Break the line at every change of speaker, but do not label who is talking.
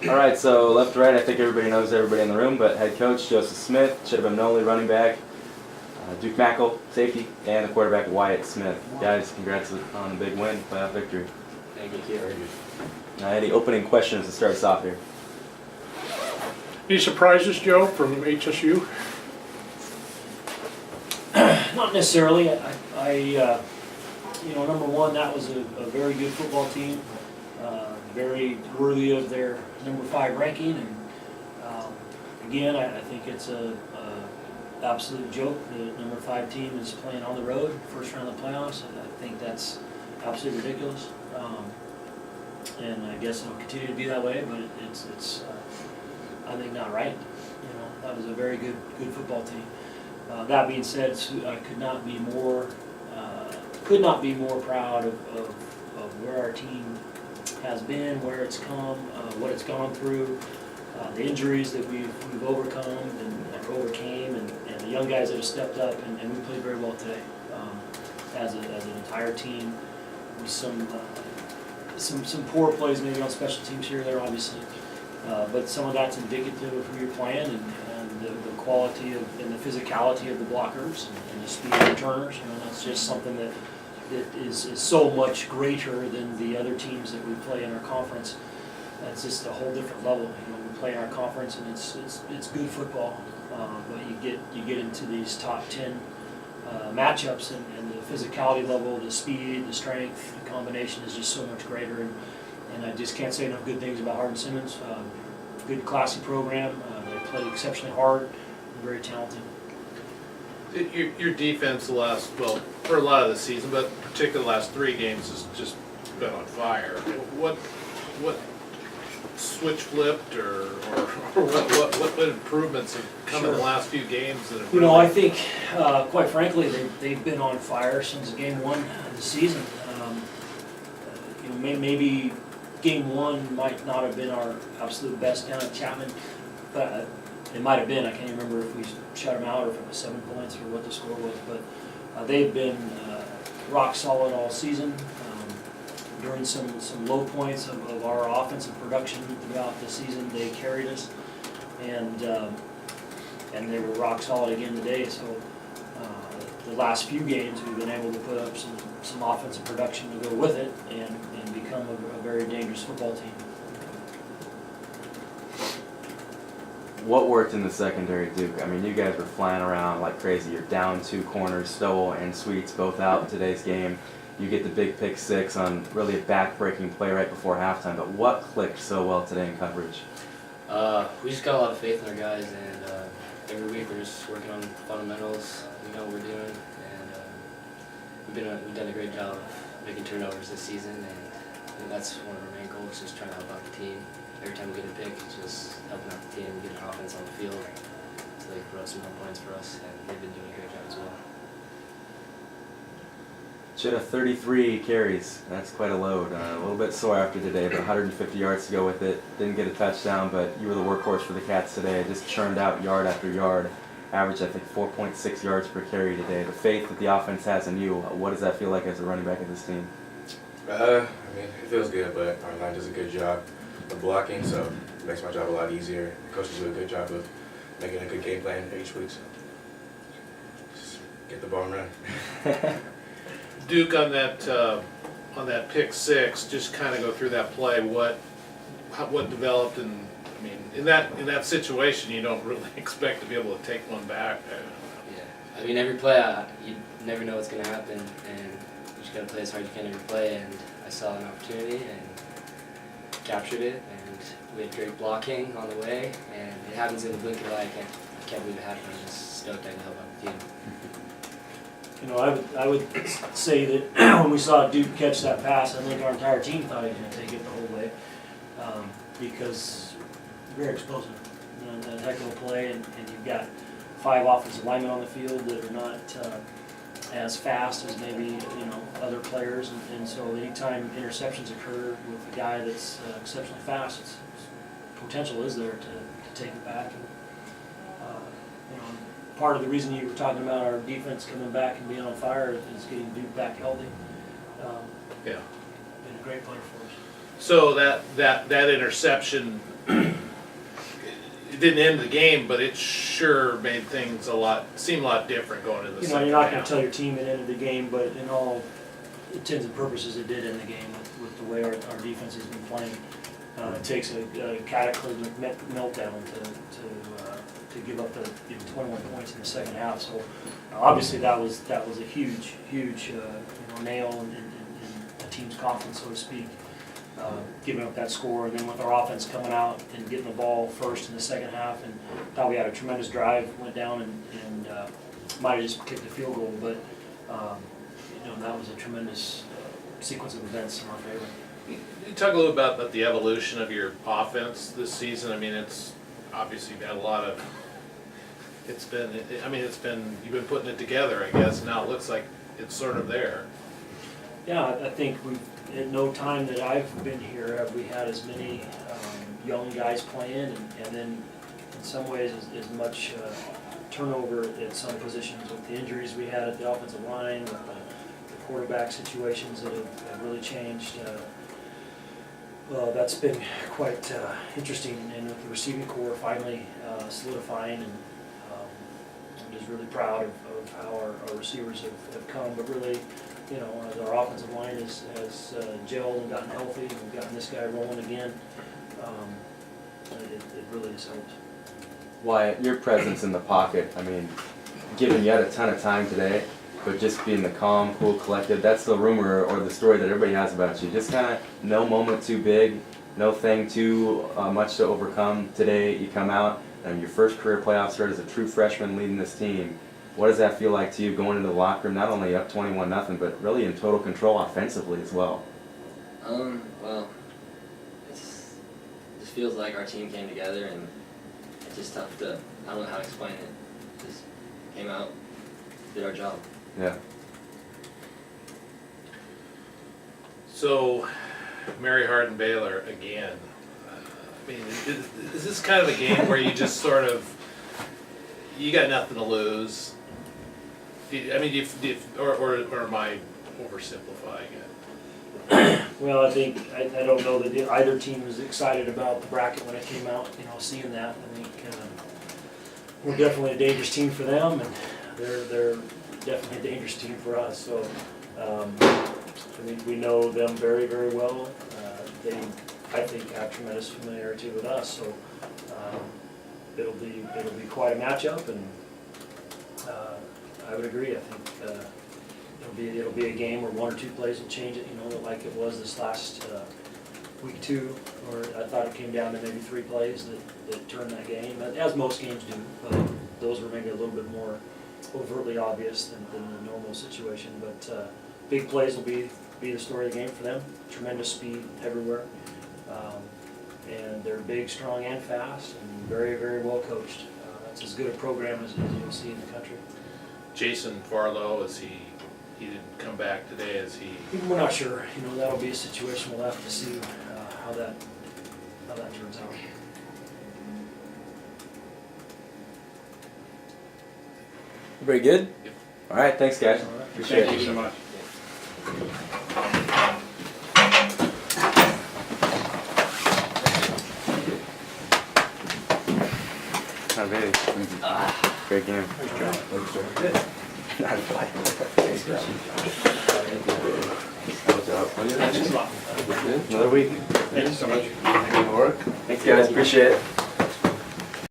All right, so left to right, I think everybody knows everybody in the room, but head coach Joseph Smith, Chidda Noli, running back, Duke Mackel, safety, and the quarterback Wyatt Smith. Guys, congrats on the big win, playoff victory.
Thank you.
Any opening questions to start us off here?
Any surprises, Joe, from HSU?
Not necessarily. Number one, that was a very good football team, very worthy of their number 5 ranking. And again, I think it's a absolute joke. The number 5 team is playing on the road, first round of the playoffs. I think that's absolutely ridiculous. And I guess it'll continue to be that way, but it's I think not right. That was a very good football team. That being said, I could not be more proud of where our team has been, where it's come, what it's gone through, the injuries that we've overcome and overcame, and the young guys that have stepped up, and we played very well today as an entire team. With some poor plays maybe on special teams here or there, obviously, but some of that's indicative of who you're playing and the quality of and the physicality of the blockers and the speed of the returners. That's just something that is so much greater than the other teams that we play in our conference. That's just a whole different level. We play in our conference and it's good football, but you get into these top 10 matchups and the physicality level, the speed, the strength, the combination is just so much greater. And I just can't say enough good things about Hardin-Simmons. Good, classy program. They play exceptionally hard and very talented.
Your defense for a lot of the season, but particularly the last 3 games, has just been on fire. What switch flipped or what improvements have come in the last few games that have
I think, quite frankly, they've been on fire since game 1 of the season. Maybe game 1 might not have been our absolute best down at Chapman, but it might have been. I can't remember if we shut them out or if it was 7 points or what the score was, but they've been rock solid all season. During some low points of our offensive production throughout the season, they carried us, and they were rock solid again today. So the last few games, we've been able to put up some offensive production to go with it and become a very dangerous football team.
What worked in the secondary, Duke? I mean, you guys were flying around like crazy. You're down 2 corners, Stowell and Sweets, both out in today's game. You get the big pick 6 on really a back-breaking play right before halftime. But what clicked so well today in coverage?
We just got a lot of faith in our guys, and every week we're just working on fundamentals. We know what we're doing, and we've done a great job of making turnovers this season, and that's one of our main goals, just trying to help out the team. Every time we get a pick, it's just helping out the team, getting our offense on the field so they can put up some more points for us, and they've been doing a great job as well.
Chidda, 33 carries. That's quite a load. A little bit sore after today, but 150 yards to go with it. Didn't get a touchdown, but you were the workhorse for the Cats today. Just churned out yard after yard. Averaged, I think, 4.6 yards per carry today. The faith that the offense has in you, what does that feel like as a running back of this team?
It feels good, but our line does a good job of blocking, so it makes my job a lot easier. The coaches do a good job of making a good game plan each week. So just get the ball and run.
Duke, on that pick 6, just kind of go through that play. What developed, and in that situation, you don't really expect to be able to take one back.
Yeah, every play, you never know what's going to happen, and you just got to play as hard as you can every play. And I saw an opportunity and captured it, and we had great blocking on the way, and it happens in the blink of an eye. I can't believe it happened. I'm just stoked I can help out the team.
I would say that when we saw Duke catch that pass, I think our entire team thought he was going to take it the whole way, because very explosive. A heck of a play, and you've got 5 offensive linemen on the field that are not as fast as maybe other players, and so anytime interceptions occur with a guy that's exceptionally fast, it's potential is there to take it back. And, part of the reason you were talking about our defense coming back and being on fire is getting Duke back healthy.
Yeah.
Been a great player for us.
So that interception, it didn't end the game, but it sure made things seem a lot different going into the
You know,
second
you're not gonna
half.
tell your team it ended the game, but in all intents and purposes, it did end the game with the way our defense has been playing. It takes a cataclysmic meltdown to give up the 21 points in the second half. So obviously that was a huge nail in the team's coffin, so to speak. Giving up that score, and then with our offense coming out and getting the ball first in the second half, and thought we had a tremendous drive, went down and might have just kicked a field goal, but that was a tremendous sequence of events in our favor.
You talk a little about the evolution of your offense this season. I mean, it's obviously had a lot of. You've been putting it together, I guess. Now it looks like it's sort of there.
Yeah, I think at no time that I've been here have we had as many young guys playing, and then in some ways as much turnover at some positions with the injuries we had at the offensive line, with the quarterback situations that have really changed. That's been quite interesting, and with the receiving core finally solidifying, and I'm just really proud of how our receivers have come, but really, as our offensive line has gelled and gotten healthy, and we've gotten this guy rolling again, it really has helped.
Wyatt, your presence in the pocket, I mean, given you had a ton of time today, but just being the calm, cool, collected, that's the rumor or the story that everybody has about you. Just kind of no moment too big, no thing too much to overcome. Today you come out, and your first career playoff start as a true freshman leading this team. What does that feel like to you going into the locker room, not only up 21-0, but really in total control offensively as well?
Well, it just feels like our team came together, and it's just tough to, I don't know how to explain it. Just came out, did our job.
Yeah.
So, Mary Hardin Baylor again. I mean, is this kind of a game where you just sort of, you got nothing to lose? Or am I oversimplifying it?
Well, I think, I don't know that either team was excited about the bracket when it came out, seeing that. I think we're definitely a dangerous team for them, and they're definitely a dangerous team for us. So I think we know them very, very well. They, I think, have tremendous familiarity with us. So it'll be quite a matchup, and I would agree. I think it'll be a game where one or two plays will change it. Like it was this last week 2, where I thought it came down to maybe 3 plays that turned that game, as most games do. But those were maybe a little bit more overtly obvious than the normal situation. But big plays will be the story of the game for them. Tremendous speed everywhere, and they're big, strong, and fast, and very, very well coached. That's as good a program as you'll see in the country.
Jason Farlow, he didn't come back today, is he?
We're not sure. That'll be a situation we'll have to see how that turns out.
Very good?
Yep.
All right, thanks guys.
All right.
Appreciate
Thank
it.
you so much.
Not bad. Great game.
Nice job.
Not bad. Thanks, guys. Another week.
Thank you so much.
Thanks guys, appreciate it.